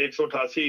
188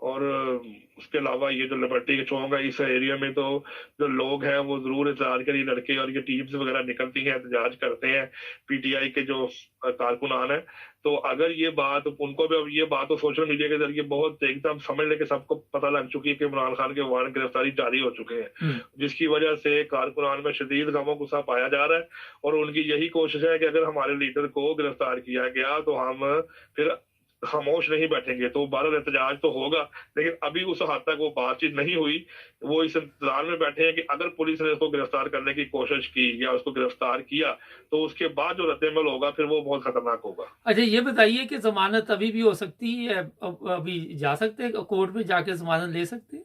اور اس کے علاوہ یہ جو لبرٹی کے چوک ہے اس ایریا میں تو جو لوگ ہیں وہ ضرور احتجاج کے لیے لڑکے اور یہ ٹیمز وغیرہ نکلتی ہیں, احتجاج کرتے ہیں پی ٹی آئی کے جو کارکنان ہیں. تو اگر یہ بات ان کو بھی, اب یہ بات تو سوشل میڈیا کے ذریعے بہت ایک دم سمجھ لے کہ سب کو پتہ لگ چکی ہے کہ عمران خان کے وارنٹ گرفتاری جاری ہو چکے ہیں, جس کی وجہ سے کارکنان میں شدید غم و غصہ پایا جا رہا ہے. اور ان کی یہی کوشش ہے کہ اگر ہمارے لیڈر کو گرفتار کیا گیا تو ہم پھر خاموش نہیں بیٹھیں گے. تو بہرحال احتجاج تو ہوگا, لیکن ابھی اس حد تک وہ بات چیت نہیں ہوئی. وہ اس انتظار میں بیٹھے ہیں کہ اگر پولیس نے اس کو گرفتار کرنے کی کوشش کی یا اس کو گرفتار کیا تو اس کے بعد جو رد عمل ہوگا پھر وہ بہت خطرناک ہوگا. اچھا یہ بتائیے کہ ضمانت ابھی بھی ہو سکتی ہے, ابھی جا سکتے ہیں کورٹ میں جا کے ضمانت لے سکتے ہیں؟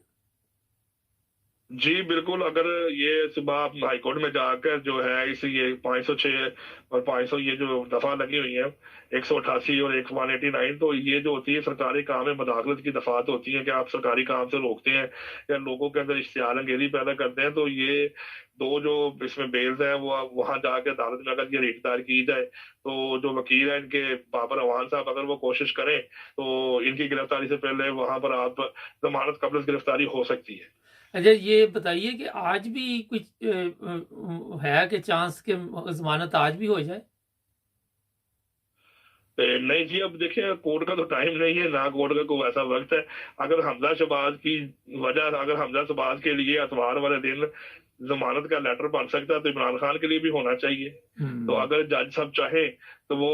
جی بالکل, اگر یہ صبح آپ ہائی کورٹ میں جا کر جو ہے اس یہ 506 اور 500 یہ جو دفعہ لگی ہوئی ہیں 188 اور 189, تو یہ جو ہوتی ہے سرکاری کام میں مداخلت کی دفعات ہوتی ہیں کہ آپ سرکاری کام سے روکتے ہیں یا لوگوں کے اندر اشتعال انگیزی پیدا کرتے ہیں. تو یہ دو جو اس میں بیلز ہیں وہ وہاں جا کے عدالت میں اگر یہ ریٹ دائر کی جائے تو جو وکیل ہیں ان کے بابر اوان صاحب اگر وہ کوشش کریں تو ان کی گرفتاری سے پہلے وہاں پر آپ ضمانت قبل از گرفتاری ہو سکتی ہے. اچھا یہ بتائیے کہ آج بھی کچھ ہے کہ چانس کہ ضمانت آج بھی ہو جائے؟ نہیں جی, اب دیکھیں کورٹ کا تو ٹائم نہیں ہے, نہ کورٹ کا کوئی ایسا وقت ہے. اگر حمزہ شہباز کی وجہ, اگر حمزہ شہباز کے لیے اتوار والے دن ضمانت کا لیٹر بن سکتا ہے تو عمران خان کے لیے بھی ہونا چاہیے. تو اگر جج صاحب چاہیں تو وہ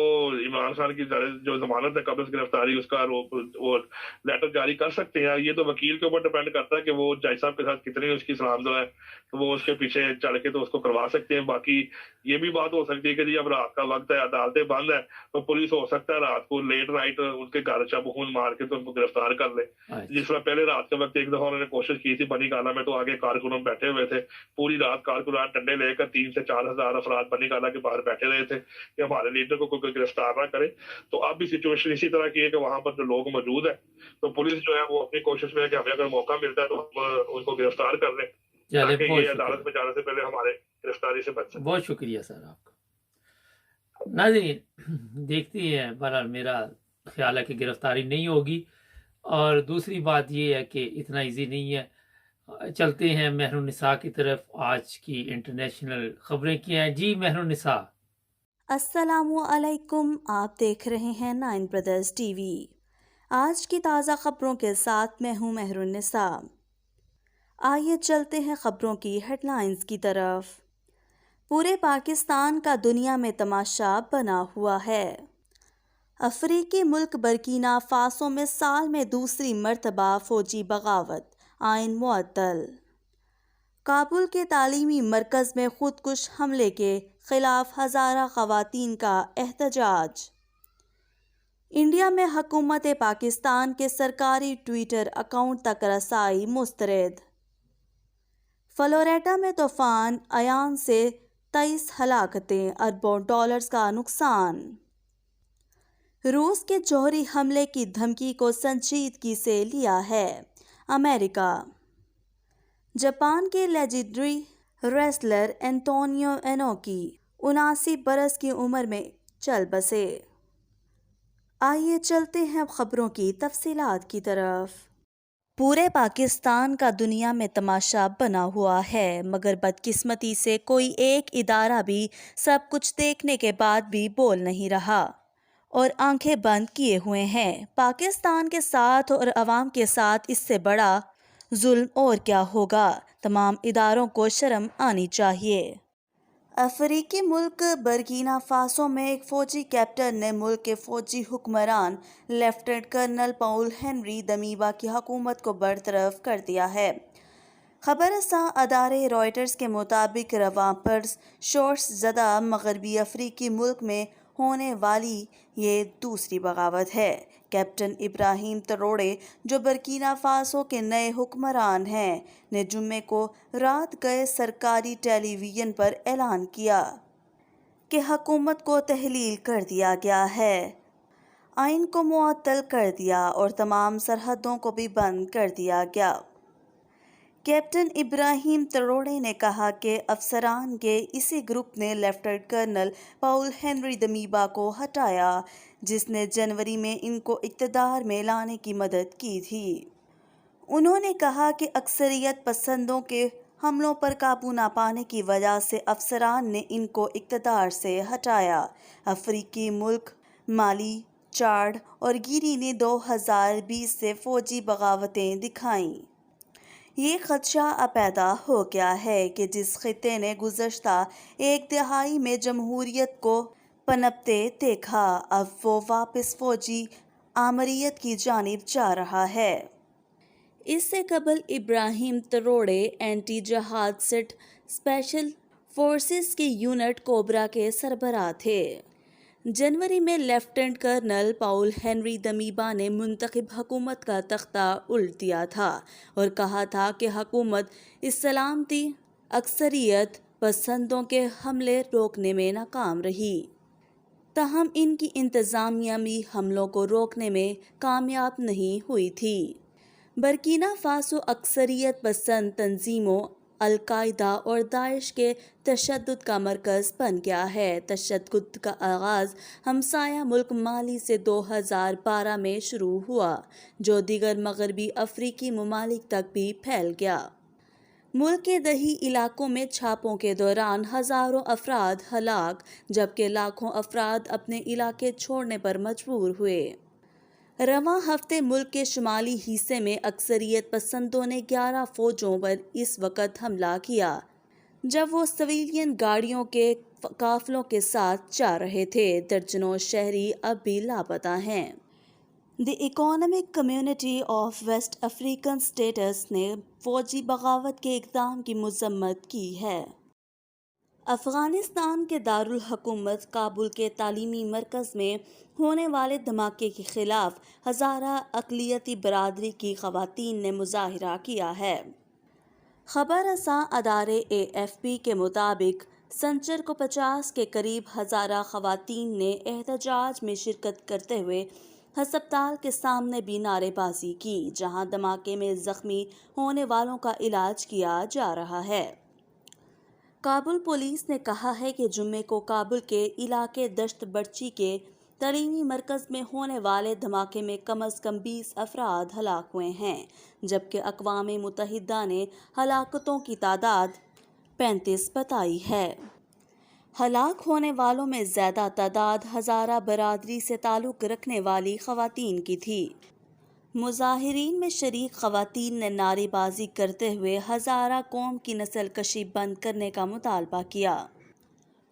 عمران خان کی جو ضمانت ہے قبل گرفتاری اس کا وہ لیٹر جاری کر سکتے ہیں. یہ تو وکیل کے اوپر ڈپینڈ کرتا ہے کہ وہ جج صاحب کے ساتھ کتنی اس کی سلام ہے, تو وہ اس کے پیچھے چڑھ کے تو اس کو کروا سکتے ہیں. باقی یہ بھی بات ہو سکتی ہے کہ جی اب رات کا وقت ہے, عدالتیں بند ہے, تو پولیس ہو سکتا ہے رات کو لیٹ نائٹ ان کے گھر چبخون مار کے تو ان کو گرفتار کر لے. جس طرح پہلے رات کے وقت ایک دفعہ انہوں نے کوشش کی تھی بنی گالا میں, تو آگے کارکنوں بیٹھے ہوئے تھے, پوری رات کارکنان ڈنڈے لے کر 3 سے 4 ہزار افراد بنی گالا کے باہر بیٹھے رہے تھے کہ ہمارے لیڈر کو کوئی گرفتار نہ کرے. تو اب بھی سچویشن اسی طرح کی ہے کہ وہاں پر جو لوگ موجود ہیں تو پولیس جو ہے وہ اپنی کوشش میں ہے کہ ہمیں اگر موقع ملتا ہے تو ہم ان کو گرفتار کر لیں تاکہ یہ عدالت میں جانے سے پہلے ہمارے گرفتاری سے بچ سکے. بہت شکریہ سر آپ کا. ناظرین دیکھتی ہیں, بہرحال میرا خیال ہے کہ گرفتاری نہیں ہوگی, اور دوسری بات یہ ہے کہ اتنا ایزی نہیں ہے. چلتے ہیں مہر النساء کی طرف. آج کی انٹرنیشنل خبریں کیا ہیں جی مہر النساء؟ السلام علیکم, آپ دیکھ رہے ہیں 9 بردرز ٹی وی. آج کی تازہ خبروں کے ساتھ میں ہوں مہر النساء. آئیے چلتے ہیں خبروں کی ہیڈ لائنز کی طرف. پورے پاکستان کا دنیا میں تماشا بنا ہوا ہے. افریقی ملک برکینا فاسو میں سال میں دوسری مرتبہ فوجی بغاوت, آئین معطل. کابل کے تعلیمی مرکز میں خودکش حملے کے خلاف ہزارہ خواتین کا احتجاج. انڈیا میں حکومت پاکستان کے سرکاری ٹویٹر اکاؤنٹ تک رسائی مسترد. فلوریڈا میں طوفان ایان سے 23 ہلاکتیں, اربوں ڈالرز کا نقصان. روس کے جوہری حملے کی دھمکی کو سنجیدگی سے لیا ہے امریکہ. جاپان کے لیجنڈری ریسلر انتونیو انوکی 79 برس کی عمر میں چل بسے. آئیے چلتے ہیں خبروں کی تفصیلات کی طرف. پورے پاکستان کا دنیا میں تماشا بنا ہوا ہے, مگر بدقسمتی سے کوئی ایک ادارہ بھی سب کچھ دیکھنے کے بعد بھی بول نہیں رہا اور آنکھیں بند کیے ہوئے ہیں. پاکستان کے ساتھ اور عوام کے ساتھ اس سے بڑا ظلم اور کیا ہوگا. تمام اداروں کو شرم آنی چاہیے. افریقی ملک برکینا فاسو میں ایک فوجی کیپٹن نے ملک کے فوجی حکمران لیفٹیننٹ کرنل پاؤل ہنری دمیبا کی حکومت کو برطرف کر دیا ہے. خبر رساں ادارے رائٹرز کے مطابق رواں پرس شورش زدہ مغربی افریقی ملک میں ہونے والی یہ دوسری بغاوت ہے. کیپٹن ابراہیم تروڑے جو برکینا فاسو کے نئے حکمران ہیں نے جمعے کو رات گئے سرکاری ٹیلی ویژن پر اعلان کیا کہ حکومت کو تحلیل کر دیا گیا ہے, آئین کو معطل کر دیا اور تمام سرحدوں کو بھی بند کر دیا گیا. کیپٹن ابراہیم تروڑے نے کہا کہ افسران کے اسی گروپ نے لیفٹیننٹ کرنل پاؤل ہنری دمیبا کو ہٹایا, جس نے جنوری میں ان کو اقتدار میں لانے کی مدد کی تھی. انہوں نے کہا کہ اکثریت پسندوں کے حملوں پر قابو نہ پانے کی وجہ سے افسران نے ان کو اقتدار سے ہٹایا۔ افریقی ملک مالی، چاڈ اور گینی نے 2020 سے فوجی بغاوتیں دکھائیں۔ یہ خدشہ اب پیدا ہو گیا ہے کہ جس خطے نے گزشتہ ایک دہائی میں جمہوریت کو پنپتے دیکھا، اب وہ واپس فوجی آمریت کی جانب جا رہا ہے۔ اس سے قبل ابراہیم تروڑے اینٹی جہادسٹ اسپیشل فورسز کی یونٹ کوبرا کے سربراہ تھے۔ جنوری میں لیفٹیننٹ کرنل پاؤل ہنری دمیبا نے منتخب حکومت کا تختہ الٹ دیا تھا اور کہا تھا کہ حکومت سلامتی اکثریت پسندوں کے حملے روکنے میں ناکام رہی، تاہم ان کی انتظامیہ بھی حملوں کو روکنے میں کامیاب نہیں ہوئی تھی۔ برکینا فاسو اکثریت پسند تنظیموں القاعدہ اور داعش کے تشدد کا مرکز بن گیا ہے۔ تشدد کا آغاز ہمسایہ ملک مالی سے 2012 میں شروع ہوا، جو دیگر مغربی افریقی ممالک تک بھی پھیل گیا۔ ملک کے دیہی علاقوں میں چھاپوں کے دوران ہزاروں افراد ہلاک، جبکہ لاکھوں افراد اپنے علاقے چھوڑنے پر مجبور ہوئے۔ رواں ہفتے ملک کے شمالی حصے میں اکثریت پسندوں نے 11 فوجوں پر اس وقت حملہ کیا جب وہ سویلین گاڑیوں کے قافلوں کے ساتھ جا رہے تھے۔ درجنوں شہری اب بھی لاپتہ ہیں۔ The economic community of West African states نے فوجی بغاوت کے اقدام کی مذمت کی ہے۔ افغانستان کے دارالحکومت کابل کے تعلیمی مرکز میں ہونے والے دھماکے کے خلاف ہزارہ اقلیتی برادری کی خواتین نے مظاہرہ کیا ہے۔ خبر رساں ادارے AFP کے مطابق سنچر کو 50 کے قریب ہزارہ خواتین نے احتجاج میں شرکت کرتے ہوئے ہسپتال کے سامنے بھی نعرے بازی کی، جہاں دھماکے میں زخمی ہونے والوں کا علاج کیا جا رہا ہے۔ کابل پولیس نے کہا ہے کہ جمعے کو کابل کے علاقے دشت برچی کے تعلیمی مرکز میں ہونے والے دھماکے میں کم از کم 20 افراد ہلاک ہوئے ہیں، جبکہ اقوام متحدہ نے ہلاکتوں کی تعداد 35 بتائی ہے۔ ہلاک ہونے والوں میں زیادہ تعداد ہزارہ برادری سے تعلق رکھنے والی خواتین کی تھی۔ مظاہرین میں شریک خواتین نے نعرے بازی کرتے ہوئے ہزارہ قوم کی نسل کشی بند کرنے کا مطالبہ کیا۔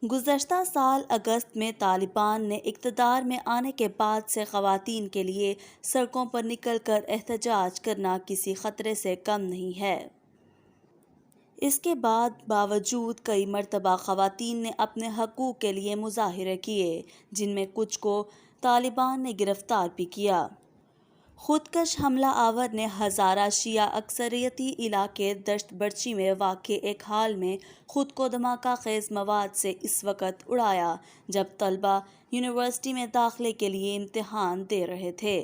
گزشتہ سال اگست میں طالبان نے اقتدار میں آنے کے بعد سے خواتین کے لیے سڑکوں پر نکل کر احتجاج کرنا کسی خطرے سے کم نہیں ہے۔ اس کے باوجود کئی مرتبہ خواتین نے اپنے حقوق کے لیے مظاہرے کیے، جن میں کچھ کو طالبان نے گرفتار بھی کیا۔ خودکش حملہ آور نے ہزارہ شیعہ اکثریتی علاقے دشت برچی میں واقع ایک ہال میں خود کو دھماکہ خیز مواد سے اس وقت اڑایا جب طلبہ یونیورسٹی میں داخلے کے لیے امتحان دے رہے تھے۔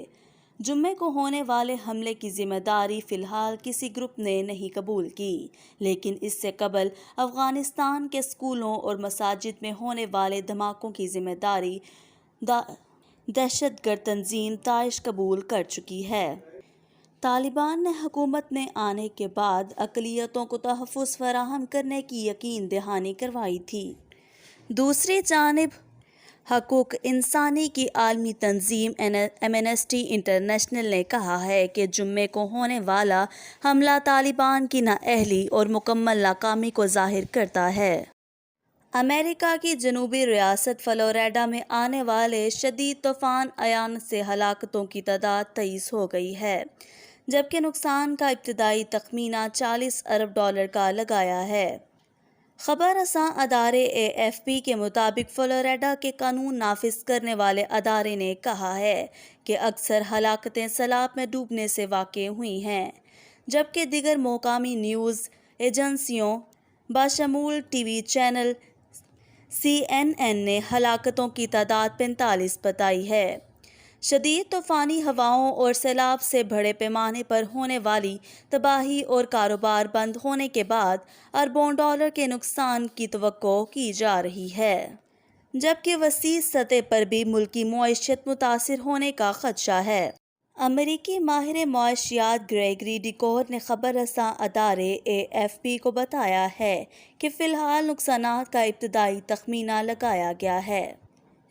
جمعے کو ہونے والے حملے کی ذمہ داری فی الحال کسی گروپ نے نہیں قبول کی، لیکن اس سے قبل افغانستان کے اسکولوں اور مساجد میں ہونے والے دھماکوں کی ذمہ داری دہشت گرد تنظیم داعش قبول کر چکی ہے۔ طالبان نے حکومت میں آنے کے بعد اقلیتوں کو تحفظ فراہم کرنے کی یقین دہانی کروائی تھی۔ دوسری جانب حقوق انسانی کی عالمی تنظیم ایمنسٹی انٹرنیشنل نے کہا ہے کہ جمعے کو ہونے والا حملہ طالبان کی نااہلی اور مکمل ناکامی کو ظاہر کرتا ہے۔ امریکہ کی جنوبی ریاست فلوریڈا میں آنے والے شدید طوفان ایان سے ہلاکتوں کی تعداد 23 ہو گئی ہے، جبکہ نقصان کا ابتدائی تخمینہ $40 ارب کا لگایا ہے۔ خبر رساں ادارے AFP کے مطابق فلوریڈا کے قانون نافذ کرنے والے ادارے نے کہا ہے کہ اکثر ہلاکتیں سیلاب میں ڈوبنے سے واقع ہوئی ہیں، جبکہ دیگر مقامی نیوز ایجنسیوں بشمول ٹی وی چینل CNN نے ہلاکتوں کی تعداد 45 بتائی ہے۔ شدید طوفانی ہواؤں اور سیلاب سے بڑے پیمانے پر ہونے والی تباہی اور کاروبار بند ہونے کے بعد اربوں ڈالر کے نقصان کی توقع کی جا رہی ہے، جبکہ وسیع سطح پر بھی ملکی معیشت متاثر ہونے کا خدشہ ہے۔ امریکی ماہر معاشیات گریگری ڈیکور نے خبر رساں ادارے AFP کو بتایا ہے کہ فی الحال نقصانات کا ابتدائی تخمینہ لگایا گیا ہے،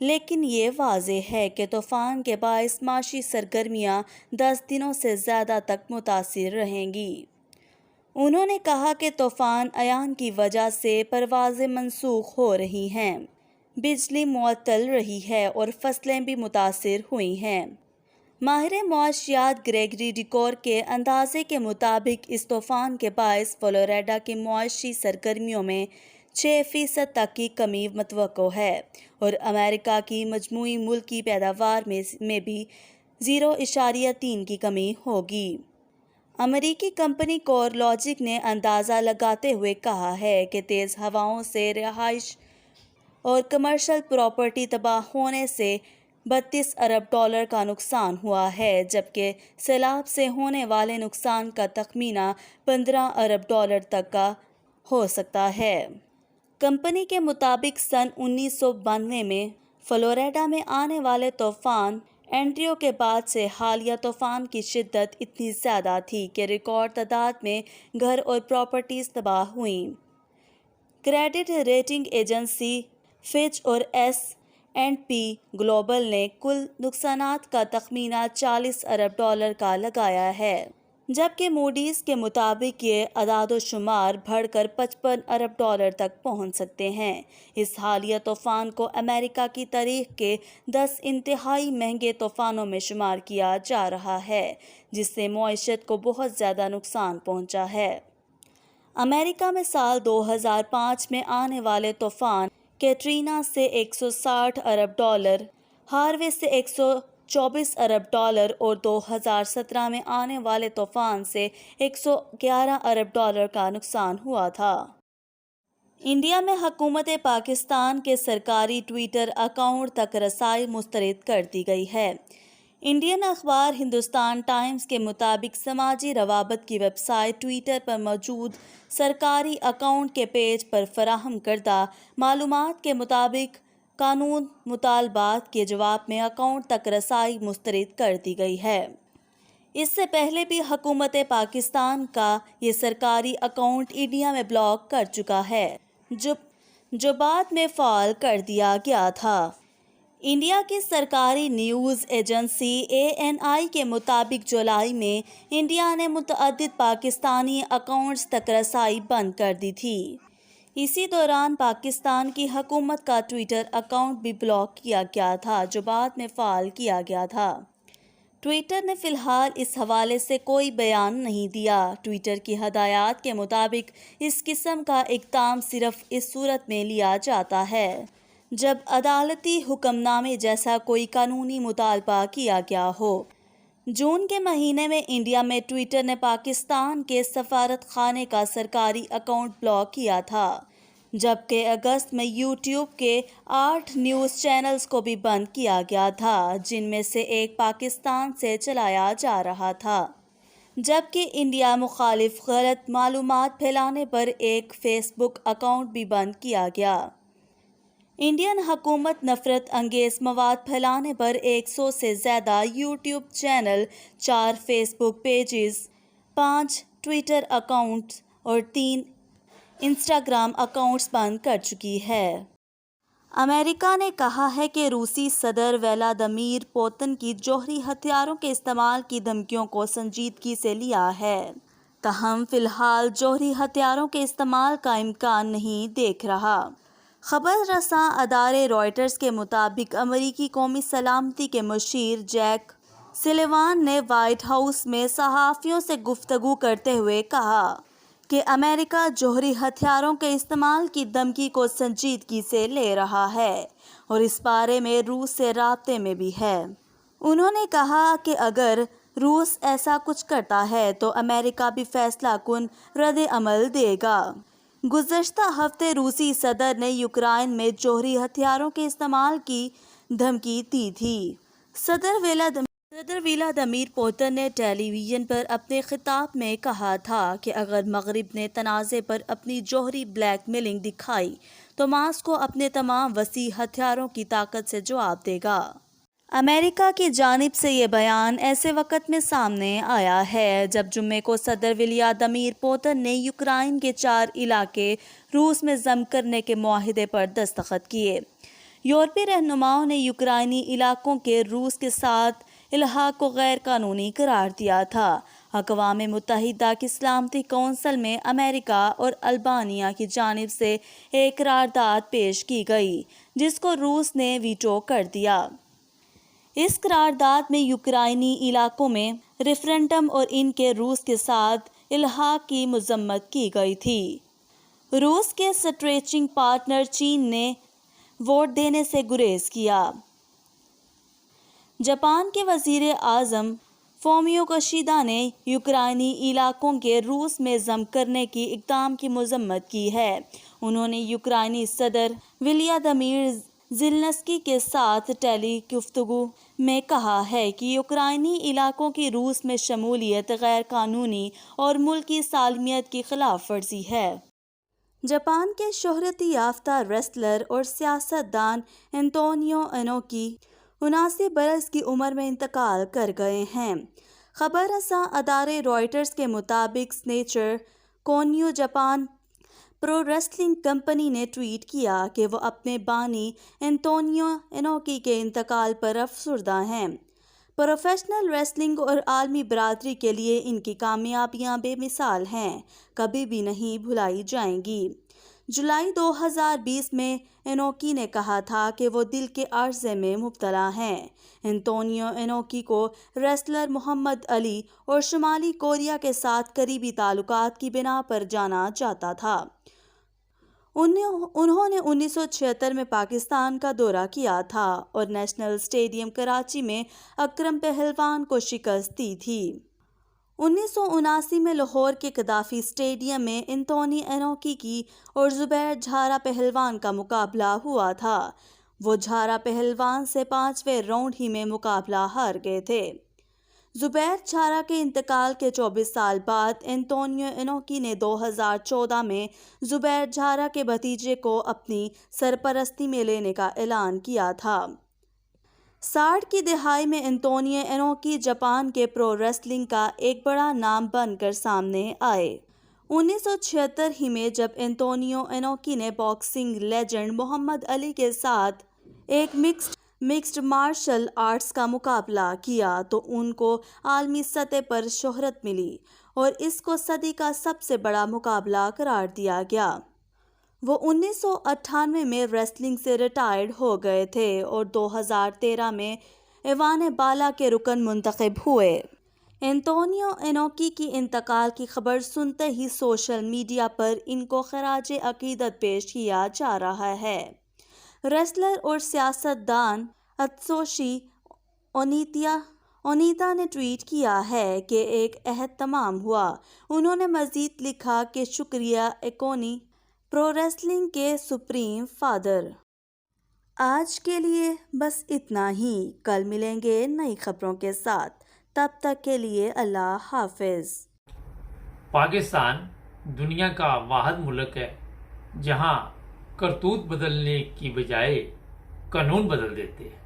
لیکن یہ واضح ہے کہ طوفان کے باعث معاشی سرگرمیاں 10 دنوں سے زیادہ تک متاثر رہیں گی۔ انہوں نے کہا کہ طوفان ایان کی وجہ سے پروازیں منسوخ ہو رہی ہیں، بجلی معطل رہی ہے اور فصلیں بھی متاثر ہوئی ہیں۔ ماہر معاشیات گریگری ڈیکور کے اندازے کے مطابق اس طوفان کے باعث فلوریڈا کی معاشی سرگرمیوں میں 6% تک کی کمی متوقع ہے اور امریکہ کی مجموعی ملکی پیداوار میں بھی 0.3 کی کمی ہوگی۔ امریکی کمپنی کورلاجک نے اندازہ لگاتے ہوئے کہا ہے کہ تیز ہواؤں سے رہائش اور کمرشل پراپرٹی تباہ ہونے سے $32 ارب کا نقصان ہوا ہے، جبکہ سیلاب سے ہونے والے نقصان کا تخمینہ $15 ارب تک کا ہو سکتا ہے۔ کمپنی کے مطابق سن 1992 میں فلوریڈا میں آنے والے طوفان اینڈریو کے بعد سے حالیہ طوفان کی شدت اتنی زیادہ تھی کہ ریکارڈ تعداد میں گھر اور پراپرٹیز تباہ ہوئیں۔ کریڈٹ ریٹنگ ایجنسی فچ اور S&P گلوبل نے کل نقصانات کا تخمینہ $40 ارب کا لگایا ہے، جبکہ موڈیز کے مطابق یہ اعداد و شمار بڑھ کر $55 ارب تک پہنچ سکتے ہیں۔ اس حالیہ طوفان کو امریکہ کی تاریخ کے 10 انتہائی مہنگے طوفانوں میں شمار کیا جا رہا ہے، جس سے معیشت کو بہت زیادہ نقصان پہنچا ہے۔ امریکہ میں سال 2005 میں آنے والے طوفان کیٹرینا سے $160 ارب، ہاروے سے $124 ارب اور 2017 میں آنے والے طوفان سے $111 ارب کا نقصان ہوا تھا۔ انڈیا میں حکومت پاکستان کے سرکاری ٹویٹر اکاؤنٹ تک رسائی مسترد کر دی گئی ہے۔ انڈین اخبار ہندوستان ٹائمز کے مطابق سماجی روابط کی ویب سائٹ ٹویٹر پر موجود سرکاری اکاؤنٹ کے پیج پر فراہم کردہ معلومات کے مطابق قانون مطالبات کے جواب میں اکاؤنٹ تک رسائی مسترد کر دی گئی ہے۔ اس سے پہلے بھی حکومت پاکستان کا یہ سرکاری اکاؤنٹ انڈیا میں بلاک کر چکا ہے، جو بعد میں فعال کر دیا گیا تھا۔ انڈیا کی سرکاری نیوز ایجنسی ANI کے مطابق جولائی میں انڈیا نے متعدد پاکستانی اکاؤنٹس تک رسائی بند کر دی تھی۔ اسی دوران پاکستان کی حکومت کا ٹویٹر اکاؤنٹ بھی بلاک کیا گیا تھا، جو بعد میں فعال کیا گیا تھا۔ ٹویٹر نے فی الحال اس حوالے سے کوئی بیان نہیں دیا۔ ٹویٹر کی ہدایات کے مطابق اس قسم کا اقدام صرف اس صورت میں لیا جاتا ہے جب عدالتی حکم نامے جیسا کوئی قانونی مطالبہ کیا گیا ہو۔ جون کے مہینے میں انڈیا میں ٹویٹر نے پاکستان کے سفارت خانے کا سرکاری اکاؤنٹ بلاک کیا تھا، جبکہ اگست میں یوٹیوب کے 8 نیوز چینلز کو بھی بند کیا گیا تھا، جن میں سے ایک پاکستان سے چلایا جا رہا تھا، جبکہ انڈیا مخالف غلط معلومات پھیلانے پر ایک فیس بک اکاؤنٹ بھی بند کیا گیا۔ انڈین حکومت نفرت انگیز مواد پھیلانے پر 100 سے زیادہ یوٹیوب چینل، 4 فیس بک پیجز، 5 ٹویٹر اکاؤنٹس اور 3 انسٹاگرام اکاؤنٹس بند کر چکی ہے۔ امریکہ نے کہا ہے کہ روسی صدر ولادیمیر پوتن کی جوہری ہتھیاروں کے استعمال کی دھمکیوں کو سنجیدگی سے لیا ہے، تاہم فی الحال جوہری ہتھیاروں کے استعمال کا امکان نہیں دیکھ رہا۔ خبر رساں ادارے رائٹرز کے مطابق امریکی قومی سلامتی کے مشیر جیک سلیوان نے وائٹ ہاؤس میں صحافیوں سے گفتگو کرتے ہوئے کہا کہ امریکہ جوہری ہتھیاروں کے استعمال کی دھمکی کو سنجیدگی سے لے رہا ہے اور اس بارے میں روس سے رابطے میں بھی ہے۔ انہوں نے کہا کہ اگر روس ایسا کچھ کرتا ہے تو امریکہ بھی فیصلہ کن رد عمل دے گا۔ گزشتہ ہفتے روسی صدر نے یوکرائن میں جوہری ہتھیاروں کے استعمال کی دھمکی دی تھی۔ صدر ولادیمیر پوتن نے ٹیلی ویژن پر اپنے خطاب میں کہا تھا کہ اگر مغرب نے تنازع پر اپنی جوہری بلیک میلنگ دکھائی تو ماسکو اپنے تمام وسیع ہتھیاروں کی طاقت سے جواب دے گا۔ امریکہ کی جانب سے یہ بیان ایسے وقت میں سامنے آیا ہے جب جمعے کو صدر ولادیمیر پوتن نے یوکرائن کے 4 علاقے روس میں ضم کرنے کے معاہدے پر دستخط کیے۔ یورپی رہنماؤں نے یوکرائنی علاقوں کے روس کے ساتھ الحاق کو غیر قانونی قرار دیا تھا۔ اقوام متحدہ کی سلامتی کونسل میں امریکہ اور البانیہ کی جانب سے ایک قرارداد پیش کی گئی جس کو روس نے ویٹو کر دیا۔ اس قرارداد میں یوکرائنی علاقوں میں ریفرنڈم اور ان کے روس کے ساتھ الحاق کی مذمت کی گئی تھی۔ روس کے اسٹریٹجک پارٹنر چین نے ووٹ دینے سے گریز کیا۔ جاپان کے وزیر اعظم فومیو کشیدا نے یوکرائنی علاقوں کے روس میں ضم کرنے کی اقدام کی مذمت کی ہے۔ انہوں نے یوکرائنی صدر ولادیمیر زیلنسکی کے ساتھ ٹیلی گفتگو میں کہا ہے کہ یوکرائنی علاقوں کی روس میں شمولیت غیر قانونی اور ملکی سالمیت کی خلاف ورزی ہے۔ جاپان کے شہرت یافتہ ریسلر اور سیاست دان انتونیو انوکی 79 برس کی عمر میں انتقال کر گئے ہیں۔ خبر رساں ادارے رائٹرز کے مطابق سنیچر کونیو جاپان پرو ریسلنگ کمپنی نے ٹویٹ کیا کہ وہ اپنے بانی انتونیو انوکی کے انتقال پر افسردہ ہیں۔ پروفیشنل ریسلنگ اور عالمی برادری کے لیے ان کی کامیابیاں بے مثال ہیں، کبھی بھی نہیں بھلائی جائیں گی۔ جولائی 2020 میں انوکی نے کہا تھا کہ وہ دل کے عارضے میں مبتلا ہیں۔ انتونیو انوکی کو ریسلر محمد علی اور شمالی کوریا کے ساتھ قریبی تعلقات کی بنا پر جانا جاتا تھا۔ انہوں نے 1976 میں پاکستان کا دورہ کیا تھا اور نیشنل اسٹیڈیم کراچی میں اکرم پہلوان کو شکست دی تھی۔ 1979 میں لاہور کے قذافی اسٹیڈیم میں انتونی انوکی کی اور زبیر جھارا پہلوان کا مقابلہ ہوا تھا۔ وہ جھارا پہلوان سے 5ویں راؤنڈ ہی میں مقابلہ ہار گئے تھے۔ زبیر جھارا کے انتقال کے 24 سال بعد انتونیو انوکی نے 2014 میں زبیر جھارا کے بھتیجے کو اپنی سرپرستی میں لینے کا اعلان کیا تھا۔ 60 کی دہائی میں انتونیو انوکی جاپان کے پرو ریسلنگ کا ایک بڑا نام بن کر سامنے آئے۔ 1976 ہی میں جب انتونیو انوکی نے باکسنگ لیجنڈ محمد علی کے ساتھ ایک مکسڈ مارشل آرٹس کا مقابلہ کیا تو ان کو عالمی سطح پر شہرت ملی اور اس کو صدی کا سب سے بڑا مقابلہ قرار دیا گیا۔ وہ 1998 میں ریسلنگ سے ریٹائرڈ ہو گئے تھے اور 2013 میں ایوان بالا کے رکن منتخب ہوئے۔ انتونیو انوکی کی انتقال کی خبر سنتے ہی سوشل میڈیا پر ان کو خراج عقیدت پیش کیا جا رہا ہے۔ ریسلر اور سیاست دان اتسوشی اونیتا نے ٹویٹ کیا ہے کہ ایک عہد تمام ہوا۔ انہوں نے مزید لکھا کہ شکریہ ایکونی، پرو ریسلنگ کے سپریم فادر۔ آج کے لیے بس اتنا ہی، کل ملیں گے نئی خبروں کے ساتھ، تب تک کے لیے اللہ حافظ۔ پاکستان دنیا کا واحد ملک ہے جہاں کرتوت بدلنے کی بجائے قانون بدل دیتے ہیں۔